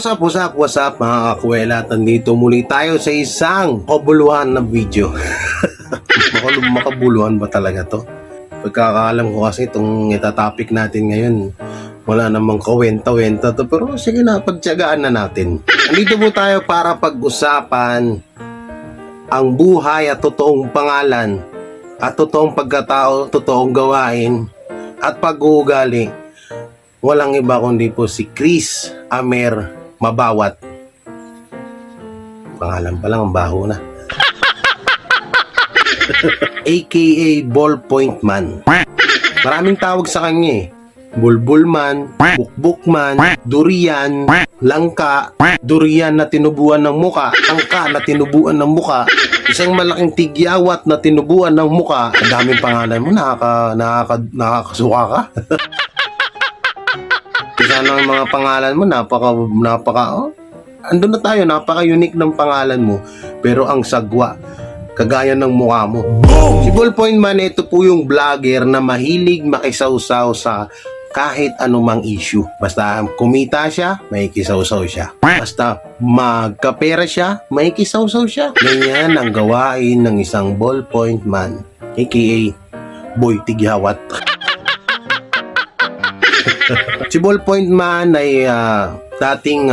What's up mga kakwela? Nandito muli tayo sa isang kabuluhan na video. Makabuluhan ba talaga to? Pagkakaalam ko kasi itong itatopic natin ngayon, wala namang kawenta-wenta to, pero sige na, pagtiyagaan na natin. Nandito po tayo para pag-usapan ang buhay at totoong pangalan at totoong pagkatao, totoong gawain at pag-uugali. Walang iba kundi po si Chris Amer Mabawat. Pangalan pa lang, ang baho na. AKA Ballpoint Man. Maraming tawag sa kanya eh. Bulbul man, bukbuk man, durian, langka, durian na tinubuan ng muka, langka na tinubuan ng muka, isang malaking tigyawat na tinubuan ng muka. Ang daming pangalan mo, nakakasuka ka. Isa ng mga pangalan mo, andun na tayo, napaka-unique ng pangalan mo, pero ang sagwa, kagaya ng mukha mo. Si Ballpoint Man, ito po yung vlogger na mahilig makisawsaw sa kahit anumang issue. Basta kumita siya, may kisawsaw siya. Basta magkapera siya, may kisawsaw siya. Ganyan ang gawain ng isang Ballpoint Man, aka Boy Tigyawat. Si Ballpoint Man ay dating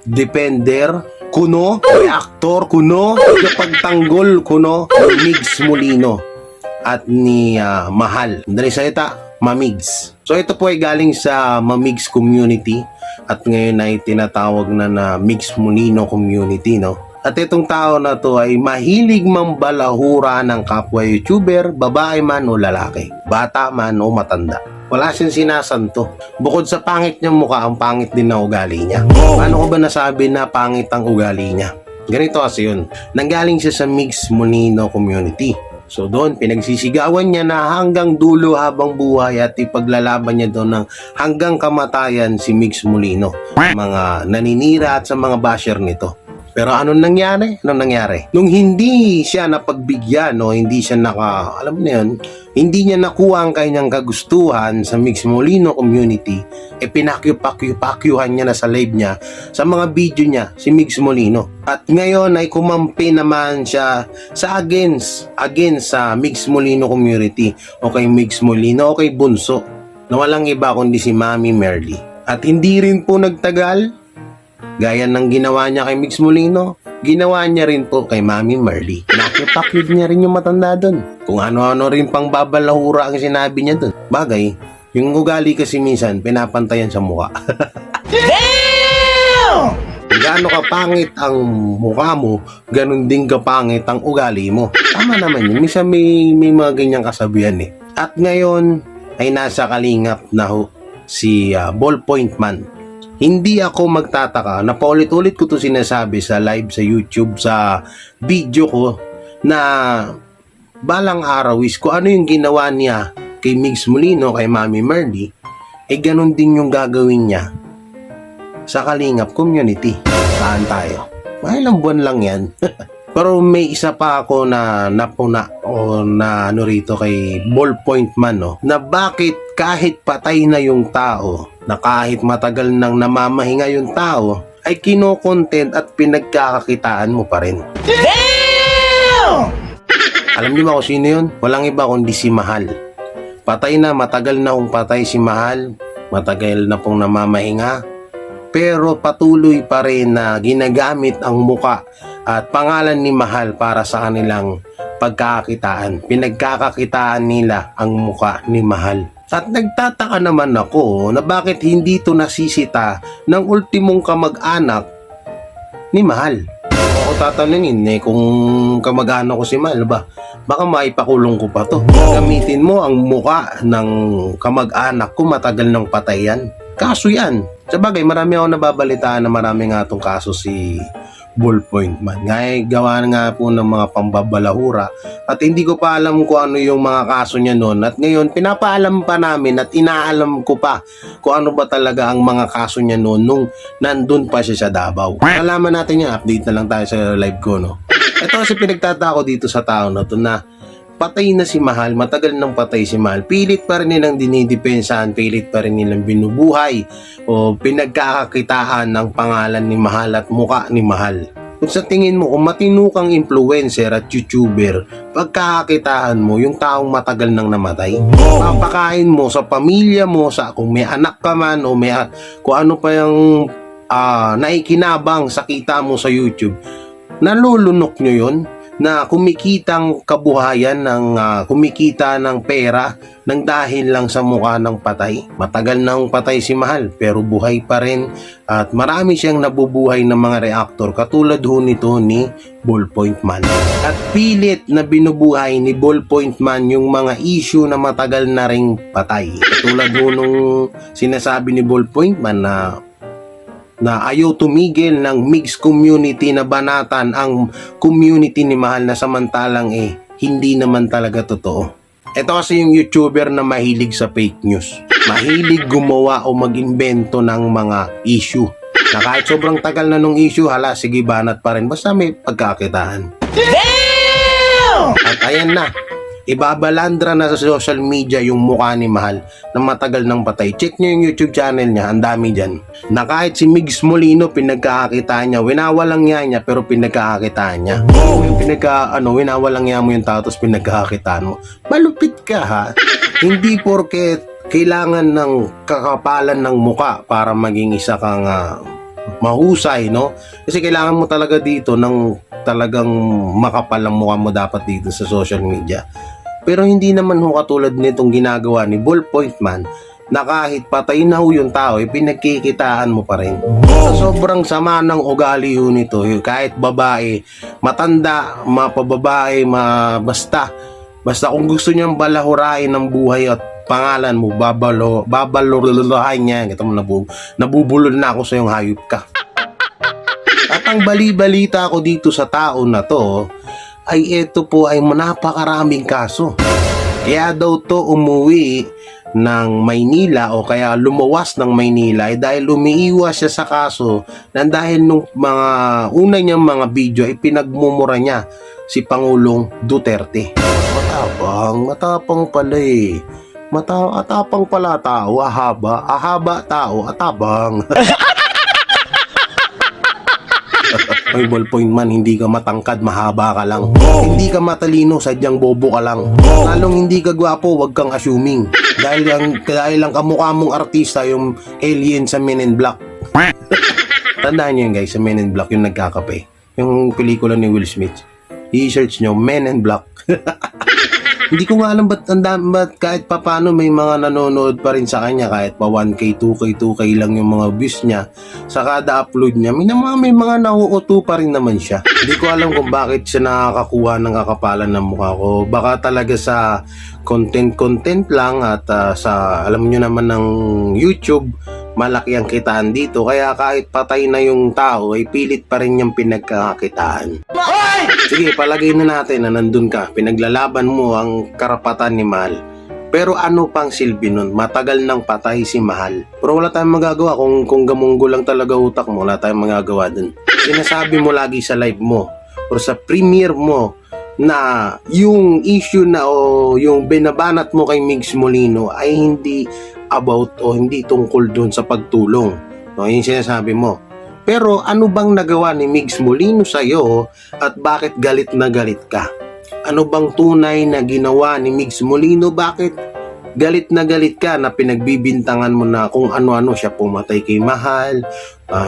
defender kuno, aktor kuno, pagtanggol kuno, Migs Molino at ni Mahal. Dali salita, Mamigs. So ito po ay galing sa Mamigs community at ngayon ay tinatawag na Migs Molino community, no? At itong tao na to ay mahilig mambalahura ng kapwa YouTuber, babae man o lalaki, bata man o matanda. Wala siyang sinasanto. Bukod sa pangit niyang mukha, ang pangit din na ugali niya. Paano ko ba nasabi na pangit ang ugali niya? Ganito kasi yun. Nanggaling siya sa Migs Molino community. So doon, pinagsisigawan niya na hanggang dulo habang buhay at ipaglalaban niya doon ng hanggang kamatayan si Migs Molino. Mga naninira at sa mga basher nito. Pero anong nangyari? Nung hindi siya napagbigyan, no, hindi siya alam mo na yun, hindi niya nakuha ang kanyang kagustuhan sa Migs Molino community, pinakyupakyuhan niya na sa live niya, sa mga video niya, si Migs Molino. At ngayon ay kumampi naman siya sa against sa Migs Molino community, o kay Migs Molino, o kay Bunso, na walang iba kundi si Mami Merly. At hindi rin po nagtagal, gaya ng ginawa niya kay Migs Molino, ginawa niya rin po kay Mami Merly. Nakipakyud niya rin yung matanda doon. Kung ano-ano rin pang babalahura ang sinabi niya doon. Bagay, yung ugali kasi minsan, pinapantayan sa mukha. Damn! Gaano kapangit ang mukha mo, ganun din kapangit ang ugali mo. Tama naman yun. Minsan may mga ganyang kasabihan eh. At ngayon, ay nasa kalingap na si Ballpoint Man. Hindi ako magtataka na paulit-ulit ko to sinasabi sa live sa YouTube, sa video ko, na balang araw is kung ano yung ginawa niya kay Migs Molino, kay Mami Merly, ganun din yung gagawin niya sa Kalingap community. Saan tayo? May ilang buwan lang yan. Pero may isa pa ako na napuna o na rito kay Ballpoint Man, no, na bakit kahit patay na yung tao, na kahit matagal nang namamahinga yung tao, ay kino-content at pinagkakakitaan mo pa rin. Damn! Alam niyo ba kung sino yun? Walang iba kundi si Mahal. Patay na, matagal na kung patay si Mahal, matagal na pong namamahinga, pero patuloy pa rin na ginagamit ang muka at pangalan ni Mahal para sa kanilang pagkakakitaan. Pinagkakakitaan nila ang muka ni Mahal. At nagtataka naman ako na bakit hindi ito nasisita ng ultimong kamag-anak ni Mahal. Ako tatanungin kung kamag-anak ko si Mahal ba, baka maipakulong ko pa to. Gamitin mo ang muka ng kamag-anak ko, matagal ng patay yan. Kaso yan. Sabagay, marami ako nababalitaan na marami nga itong kaso si Ballpoint Man. Gawa nga po ng mga pambabalahura at hindi ko pa alam kung ano yung mga kaso niya noon. At ngayon, pinapaalam pa namin at inaalam ko pa kung ano ba talaga ang mga kaso niya noon nung nandun pa siya sa Davao. Alaman natin yan, update na lang tayo sa live ko, no? Ito kasi pinagtatako dito sa tao na to na patay na si Mahal, matagal nang patay si Mahal, pilit pa rin nilang dinidepensahan, pilit pa rin nilang binubuhay o pinagkakakitaan ng pangalan ni Mahal at muka ni Mahal. Kung sa tingin mo, kung matino kang influencer at YouTuber, pagkakakitaan mo yung taong matagal nang namatay, papakain mo sa pamilya mo, sa kung may anak ka man o may kung ano pa yung naikinabang sa kita mo sa YouTube, nalulunok nyo yun na kumikitang kabuhayan ng kumikita ng pera nang dahil lang sa mukha ng patay. Matagal nang patay si Mahal pero buhay pa rin at marami siyang nabubuhay ng mga reactor katulad ho nito ni Ballpoint Man. At pilit na binubuhay ni Ballpoint Man yung mga issue na matagal na ring patay. Katulad ho nung sinasabi ni Ballpoint Man na ayaw tumigil ng mixed community na banatan ang community ni Mahal na samantalang hindi naman talaga totoo. Ito kasi yung YouTuber na mahilig sa fake news. Mahilig gumawa o mag-imbento ng mga issue. Na kahit sobrang tagal na nung issue, sige banat pa rin. Basta may pagkakitaan. Damn! At ayan na. Ibabalandra na sa social media yung mukha ni Mahal na matagal nang patay. Check nyo yung YouTube channel niya, ang dami dyan. Na kahit si Migs Molino pinagkakakitaan niya, winawalang niya pero pinagkakakitaan niya. Yung winawalang niya mo yung tao tapos pinagkakakitaan mo. Malupit ka ha. Hindi porket kailangan ng kakapalan ng muka para maging isa kang mahusay, no? Kasi kailangan mo talaga dito ng talagang makapal ang mukha mo dapat dito sa social media. Pero hindi naman ho katulad nitong ginagawa ni Ballpoint Man na kahit patay na ho yung tao, pinagkikitaan mo pa rin. Sa sobrang sama ng ugali ho nito, kahit babae, matanda, mapababae, basta kung gusto niyang balahurain ng buhay at pangalan mo, babalurahin niya. Ito mo, nabubulol na ako sa yung hayop ka. At ang bali-balita ko dito sa tao na to, ay ito po ay napakaraming kaso. Kaya daw to umuwi ng Maynila o kaya lumawas ng Maynila ay dahil umiiwas siya sa kaso na dahil nung mga una niyang mga video ay pinagmumura niya si Pangulong Duterte. Matapang pala atapang pala tao, ahaba tao, atabang. May Ballpoint Man, hindi ka matangkad, mahaba ka lang. Hindi ka matalino, sadyang bobo ka lang. Lalong hindi ka gwapo, wag kang assuming. Dahil lang kamukha mong artista yung alien sa Men in Black. Tandaan nyo yun guys, sa Men in Black yung nagkakape. Yung pelikula ni Will Smith. I-search nyo, Men in Black. Hindi ko nga alam ba't kahit papano may mga nanonood pa rin sa kanya kahit pa 1K, 2K, 2K lang yung mga views niya sa kada upload niya. May mga nauuto pa rin naman siya. Hindi ko alam kung bakit siya nakakakuha ng kakapalan ng mukha ko. Baka talaga sa content lang at sa alam nyo naman ng YouTube, malaki ang kitaan dito. Kaya kahit patay na yung tao ay pilit pa rin yung pinagkakakitaan. Sige, palagay na natin na nandun ka. Pinaglalaban mo ang karapatan ni Mahal. Pero ano pang silbi nun? Matagal nang patay si Mahal. Pero wala tayong magagawa. Kung gamunggo lang talaga utak mo, wala tayong magagawa dun. Sinasabi mo lagi sa live mo o sa premiere mo na yung issue na o yung binabanat mo kay Migs Molino ay hindi about o hindi tungkol dun sa pagtulong. No, yung sinasabi mo. Pero ano bang nagawa ni Migs Molino sa'yo at bakit galit na galit ka? Ano bang tunay na ginawa ni Migs Molino? Bakit galit na galit ka na pinagbibintangan mo na kung ano-ano siya pumatay kay Mahal,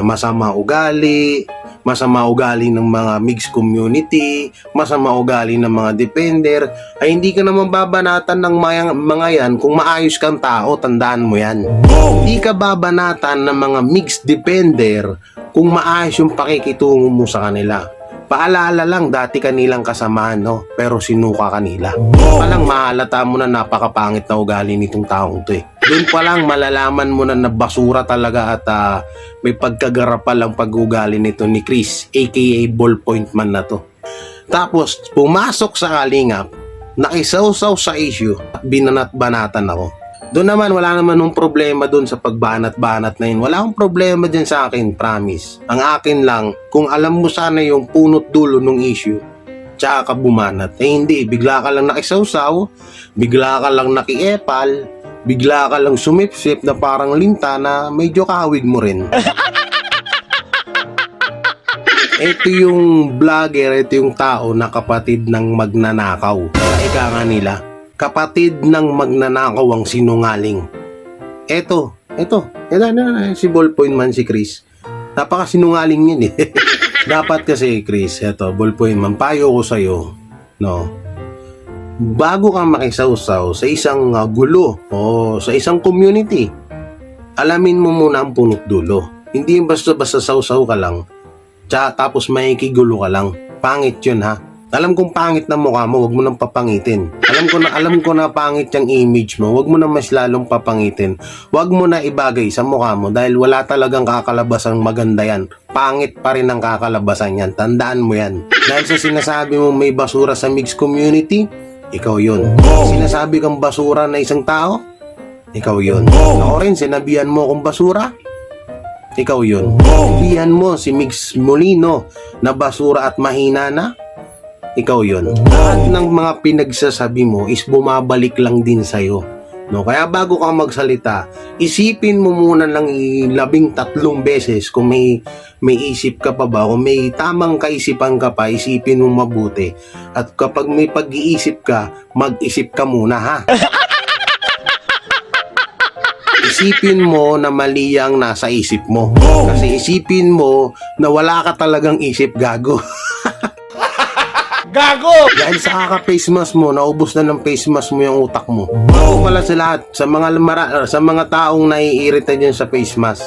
masama ugali ng mga Migs community, masama ugali ng mga defender, ay hindi ka naman babanatan ng mga yan kung maayos kang tao, tandaan mo yan. Hindi ka babanatan ng mga Migs defender kung maayos yung pakikitungo mo sa kanila. Paalala lang, dati kanilang kasamahan, no? Pero sinuka kanila. Palang mahalata mo na napakapangit na ugali nitong taong to eh. Doon pa lang malalaman mo na basura talaga at may pagkagarapal ang pag-ugali nito ni Chris, aka Ballpoint Man na to. Tapos, pumasok sa kalingap, nakisawsaw sa issue at binanat-banatan ako. Doon naman, wala naman nung problema doon sa pagbanat-banat na yun. Wala akong problema dyan sa akin, promise. Ang akin lang, kung alam mo sana yung punot dulo ng issue, tsaka ka bumanat. Eh hindi, bigla ka lang nakisawsaw, bigla ka lang nakiepal, bigla ka lang sumipsip na parang linta na medyo kahawig mo rin. Ito yung vlogger, ito yung tao na kapatid ng magnanakaw. Ika nga nila, kapatid ng magnanakaw ang sinungaling. Ito, si ballpoint man si Chris. Napaka sinungaling yun eh. Dapat kasi Chris, eto, ballpoint man, payo ko sa'yo, no? Bago ka makisawsaw sa isang gulo o sa isang community, alamin mo muna ang punot dulo. Hindi yung basta-basta sawsaw ka lang, tapos makikigulo ka lang. Pangit yun ha. Alam kong pangit na mukha mo, wag mo nang papangitin. Alam ko na pangit yung image mo, wag mo na mas lalong papangitin. Wag mo na ibagay sa mukha mo dahil wala talagang kakalabasang maganda yan. Pangit pa rin ang kakalabasan yan. Tandaan mo yan. Dahil sa sinasabi mo may basura sa mixed community, ikaw yun. Sinasabi kang basura na isang tao, ikaw yun. Ako rin, sinabihan mo akong basura, ikaw yun. Sinabihan mo si Mix Molino na basura at mahina na, ikaw yun. Lahat ng mga pinagsasabi mo is bumabalik lang din sa'yo. No? Kaya bago ka magsalita, isipin mo muna lang 13 beses kung may isip ka pa ba, kung may tamang kaisipan ka pa, isipin mo mabuti. At kapag may pag-iisip ka, mag-isip ka muna ha. Isipin mo na mali ang nasa isip mo. Kasi isipin mo na wala ka talagang isip, gago. Gago! Dahil sa kaka-face mask mo, naubos na ng face mask mo yung utak mo. Bago pala sa lahat, sa mga taong naiirita dyan sa face mask,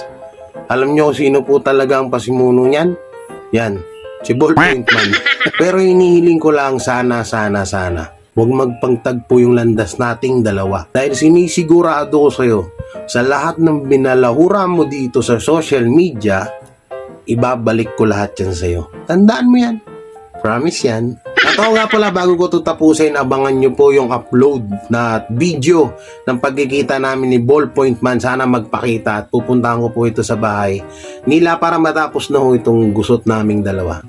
alam nyo kung sino po talaga ang pasimuno niyan? Yan, si Ballpoint Man. Pero hinihiling ko lang sana, huwag magpangtagpo yung landas nating dalawa. Dahil sinisigurado ko sa'yo, sa lahat ng binalahura mo dito sa social media, ibabalik ko lahat yan sa'yo. Tandaan mo yan. Promise yan. At ako nga pala, bago ko ito tapusin, abangan nyo po yung upload na video ng pagkikita namin ni Ballpoint Man. Sana magpakita at pupuntahan ko po ito sa bahay nila para matapos na ho itong gusot naming dalawa.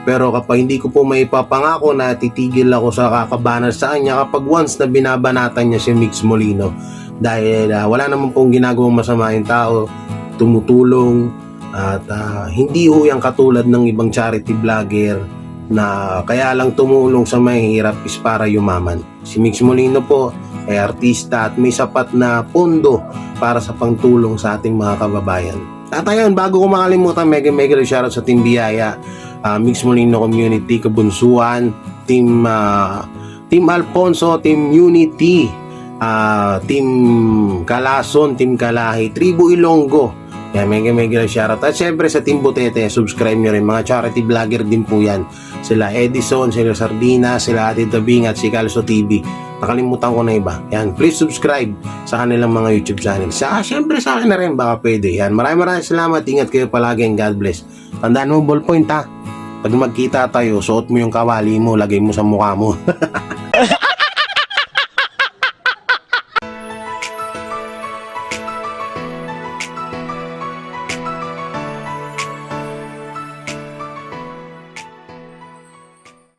Pero kapag hindi ko po maipapangako na titigil ako sa kakabanan sa kanya kapag once na binabanatan niya si Mix Molino. Dahil wala naman pong ginagawang masama yung tao, tumutulong at hindi ho yung katulad ng ibang charity vlogger na kaya lang tumulong sa mahihirap is para yumaman. Si Mix Molino po ay artista at may sapat na pondo para sa pangtulong sa ating mga kababayan. At ayun, bago ko makalimutan, mega shoutout sa Team Biyaya, Mix Molino Community, Kabunsuan, Team Alfonso, Team Unity, Team Kalason, Team Kalahi, Tribu Ilonggo. Yan, mega shoutout. At syempre sa Team Butete, subscribe nyo rin. Mga charity vlogger din po yan. Sila Edison, sila Sardina, sila Ate Tabing at si Calso TV. Nakalimutan ko na iba. Yan, please subscribe sa kanilang mga YouTube channel. Syempre sa akin na rin, baka pwede. Yan, maraming salamat. Ingat kayo palagi and God bless. Tandaan mo, Ballpoint ha. Pag magkita tayo, suot mo yung kawali mo, lagay mo sa mukha mo.